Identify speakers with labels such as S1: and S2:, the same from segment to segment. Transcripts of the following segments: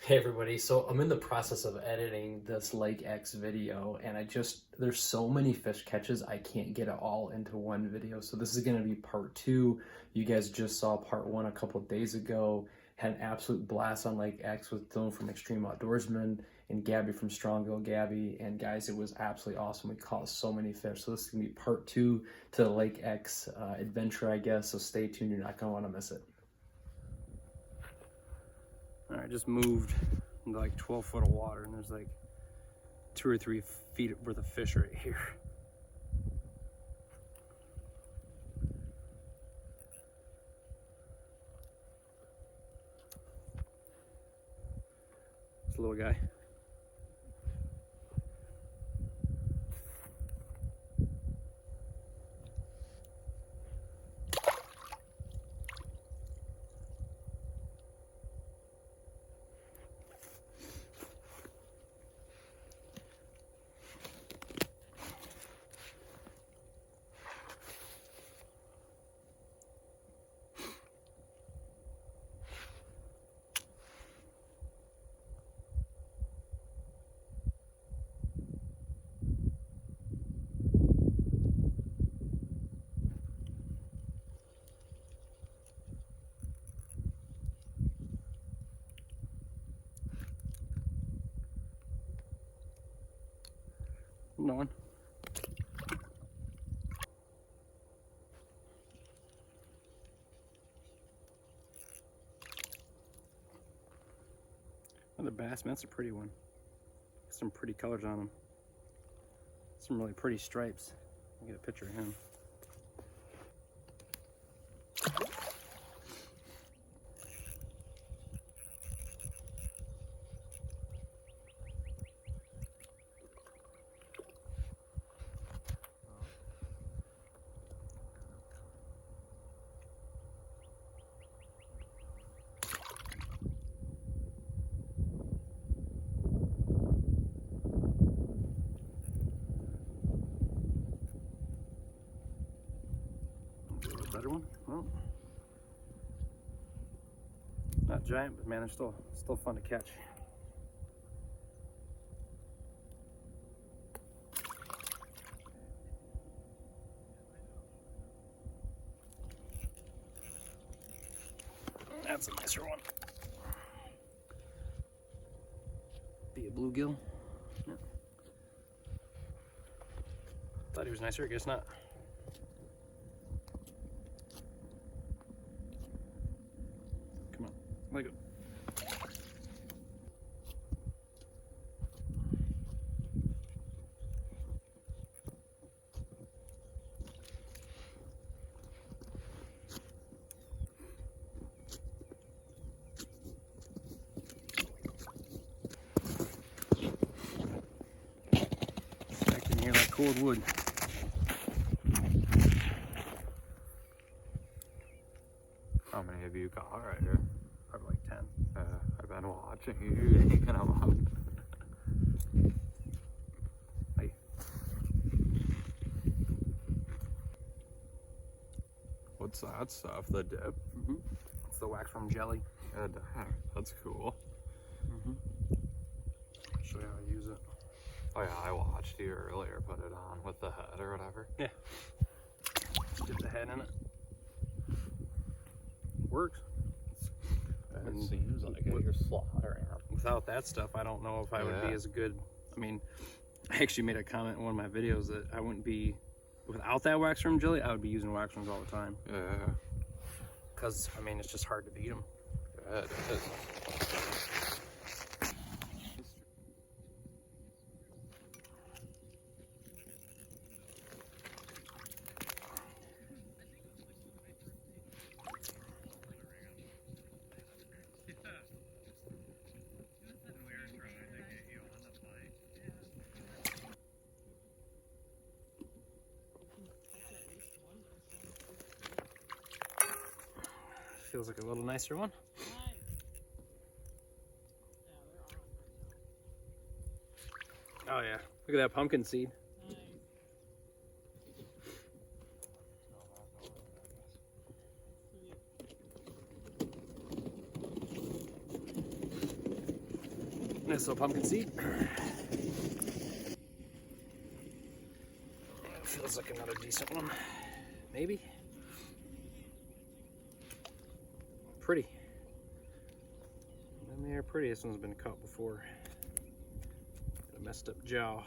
S1: Hey everybody, so I'm in the process of editing this Lake X video and there's so many fish catches I can't get it all into one video. So this is going to be part two. You guys just saw part one a couple days ago. Had an absolute blast on Lake X with Dylan from Extreme Outdoorsmen and Gabby from Strongville Gabby. And guys, it was absolutely awesome. We caught so many fish. So this is going to be part two to the Lake X adventure, I guess. So stay tuned. You're not going to want to miss it. All right, just moved into like 12 foot of water and there's like 2 or 3 feet worth of fish right here. This little guy. No one. Another bass, man, that's a pretty one. Some pretty colors on them. Some really pretty stripes. I'll get a picture of him. Better one? Well, not giant, but man, they're still fun to catch. That's a nicer one. Be a bluegill. Yeah. Thought he was nicer, I guess not. Come on, let go. Back in here like cold wood.
S2: How many have you caught right here?
S1: Probably like 10.
S2: I've been watching you taking them up.
S1: Hey.
S2: What's that stuff? The dip?
S1: Mm-hmm. It's the wax worm jelly.
S2: Good. That's cool.
S1: Mm-hmm. I'll show you how to use it.
S2: Oh yeah, I watched you earlier put it on with the head or whatever.
S1: Yeah. Dip the head in it. Works.
S2: It seems like it. You're slaughtering them.
S1: Without that stuff, I don't know if I would be as good. I mean, I actually made a comment in one of my videos that I wouldn't be, without that wax worm jelly, I would be using wax worms all the time.
S2: Yeah.
S1: Because, I mean, it's just hard to beat them.
S2: Yeah, it is.
S1: Feels like a little nicer one. Oh yeah, look at that pumpkin seed. Nice little pumpkin seed. Feels like another decent one. Maybe. Pretty. And they're pretty. This one's been caught before. Got a messed up jaw.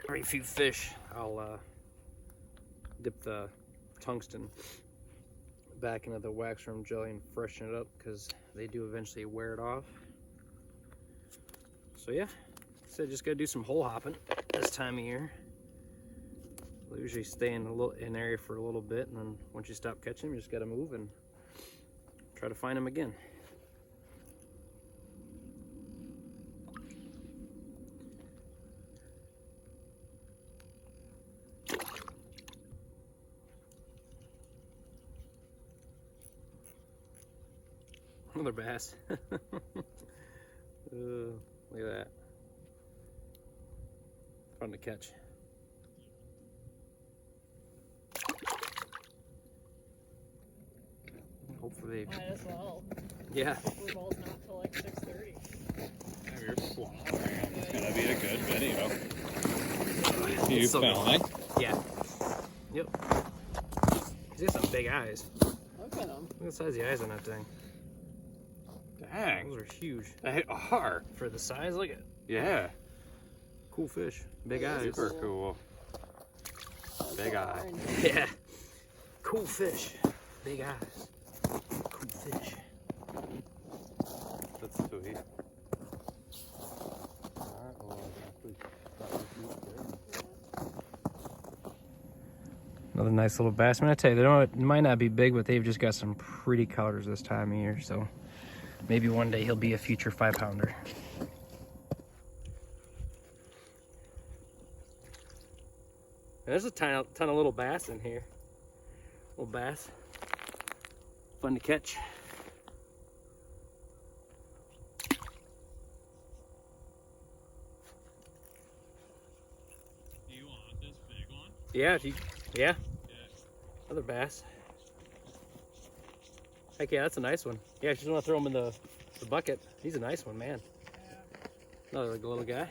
S1: Very few fish. I'll dip the tungsten back into the wax worm jelly and freshen it up because they do eventually wear it off. So yeah, so just gotta do some hole hopping this time of year. We'll usually stay in an area for a little bit, and then once you stop catching them, you just gotta move and try to find them again. Another bass. Look at that. Fun to catch. Hopefully.
S3: Might as well.
S1: Yeah.
S3: We're both not till like 6:30.
S4: You're slaughtering. It's gonna be a good video. You
S1: So
S4: filming?
S1: Yeah. Yep. He's got some big eyes.
S3: Look at them.
S1: Look at the size of the eyes on that thing.
S4: Dang.
S1: Those are huge.
S4: They are.
S1: For the size, look at it.
S4: Yeah.
S1: Cool fish. Big eyes.
S4: Super cool. Big eye.
S1: Yeah. Cool fish. Big eyes. Cool fish.
S4: That's sweet. Alright, well,
S1: Another nice little bass. I'm gonna tell you, they might not be big, but they've just got some pretty colors this time of year. So maybe one day he'll be a future 5-pounder. There's a ton of little bass in here. Little bass. Fun to catch.
S4: Do you want this big one?
S1: Yeah, yeah. Another bass. Heck yeah, that's a nice one. Yeah, I just want to throw him in the bucket. He's a nice one, man. Another little guy.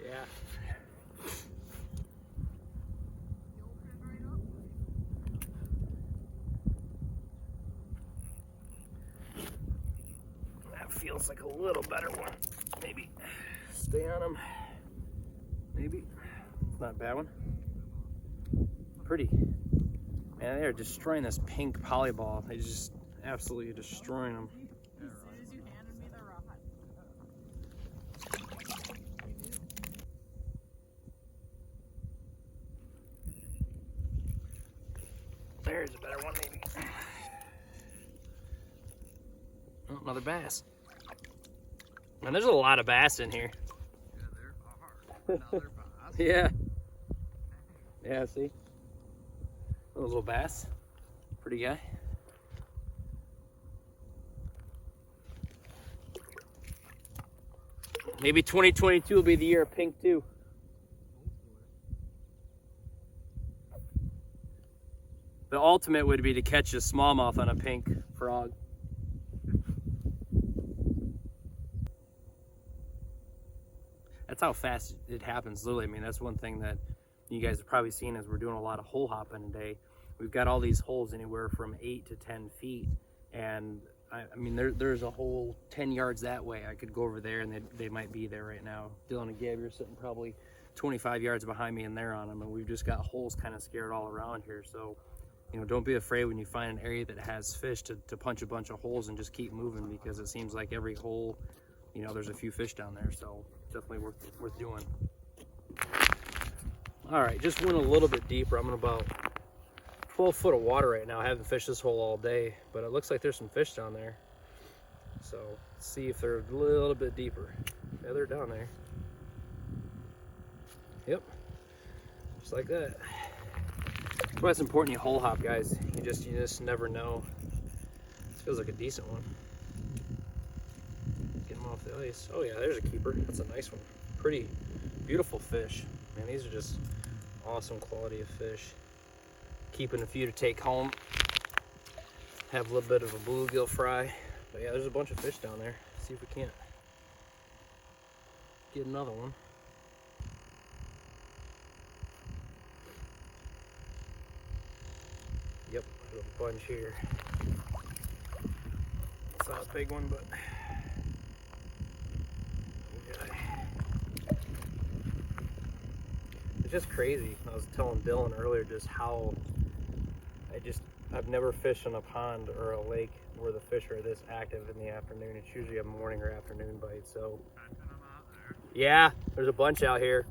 S1: Yeah. That feels like a little better one. Maybe stay on him. Maybe. It's not a bad one. Pretty. Man, they are destroying this pink polyball. They just absolutely destroying them.
S3: As soon as you handed me the rod.
S1: There's a better one, maybe. Oh, another bass. Man, there's a lot of bass in here.
S2: Yeah, there are. Another bass.
S1: Yeah. Yeah, see? A little bass. Pretty guy. Maybe 2022 will be the year of pink too. The ultimate would be to catch a smallmouth on a pink frog. That's how fast it happens, literally. I mean, that's one thing that you guys have probably seen as we're doing a lot of hole hopping today. We've got all these holes anywhere from 8 to 10 feet. And I mean, there's a hole 10 yards that way. I could go over there and they might be there right now. Dylan and Gab, you're sitting probably 25 yards behind me and they're on them. And we've just got holes kind of scared all around here. So, you know, don't be afraid when you find an area that has fish to punch a bunch of holes and just keep moving, because it seems like every hole, you know, there's a few fish down there. So definitely worth doing. All right, just went a little bit deeper. I'm in about 12 foot of water right now. I haven't fished this hole all day, but it looks like there's some fish down there. So let's see if they're a little bit deeper. Yeah, they're down there. Yep. Just like that. That's why it's important you hole hop, guys. You just never know. This feels like a decent one. Get them off the ice. Oh yeah, there's a keeper. That's a nice one. Pretty beautiful fish. Man, these are just awesome quality of fish. Keeping a few to take home. Have a little bit of a bluegill fry. But yeah, there's a bunch of fish down there. See if we can't get another one. Yep, there's a bunch here. It's not a big one, but it's just crazy. I was telling Dylan earlier just how I've never fished in a pond or a lake where the fish are this active in the afternoon. It's usually a morning or afternoon bite. So yeah, there's a bunch out here.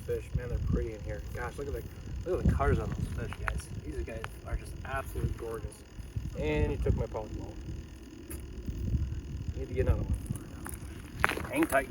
S1: Fish, man, they're pretty in here. Gosh, look at the colors on those fish, guys. These guys are just absolutely gorgeous. And he took my Pokeball. Need to get another one. Hang tight.